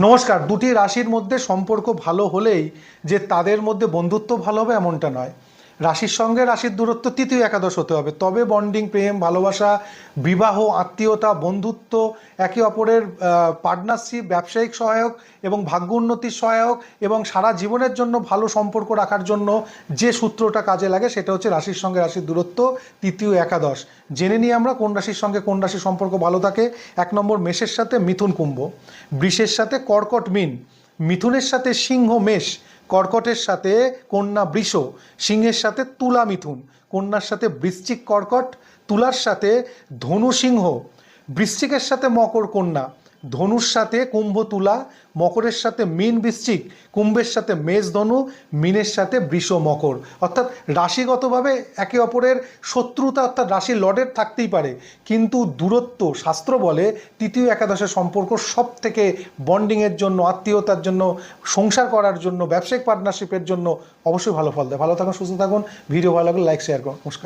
নমস্কার। দুটি রাশির মধ্যে সম্পর্ক ভালো হলেই যে তাদের মধ্যে বন্ধুত্ব ভালো হবে এমনটা নয়। রাশির সঙ্গে রাশির দূরত্ব তৃতীয় একাদশ হতে হবে, তবে বন্ডিং, প্রেম, ভালোবাসা, বিবাহ, আত্মীয়তা, বন্ধুত্ব, একে অপরের পার্টনারশিপ, ব্যবসায়িক সহায়ক এবং ভাগ্য উন্নতির সহায়ক এবং সারা জীবনের জন্য ভালো সম্পর্ক রাখার জন্য যে সূত্রটা কাজে লাগে সেটা হচ্ছে রাশির সঙ্গে রাশির দূরত্ব তৃতীয় একাদশ। জেনে নিই আমরা কোন রাশির সঙ্গে কোন রাশির সম্পর্ক ভালো থাকে। 1 নম্বর মেষের সাথে মিথুন কুম্ভ, বৃষের সাথে কর্কট মীন, মিথুনের সাথে সিংহ মেষ, কর্কটের সাথে কন্যা বৃষ, সিংহের সাথে তুলা মিথুন, কন্যার সাথে বৃশ্চিক কর্কট, তুলার সাথে ধনু সিংহ, বৃশ্চিকের সাথে মকর কন্যা, ধনুর সাথে কুম্ভ তুলা, মকরের সাথে মীন বৃশ্চিক, কুম্ভের সাথে মেষ ধনু, মীনের সাথে বৃষ মকর। অর্থাৎ রাশিগতভাবে একে অপরের শত্রুতা অর্থাৎ রাশির লর্ডের থাকতেই পারে, কিন্তু দূরত্ব শাস্ত্র বলে তৃতীয় একাদশের সম্পর্ক সব থেকে বন্ডিংয়ের জন্য, আত্মীয়তার জন্য, সংসার করার জন্য, ব্যবসায়িক পার্টনারশিপের জন্য অবশ্যই ভালো ফল দেয়। ভালো থাকুন, সুস্থ থাকুন। ভিডিও ভালো লাগলে লাইক শেয়ার করুন। নমস্কার।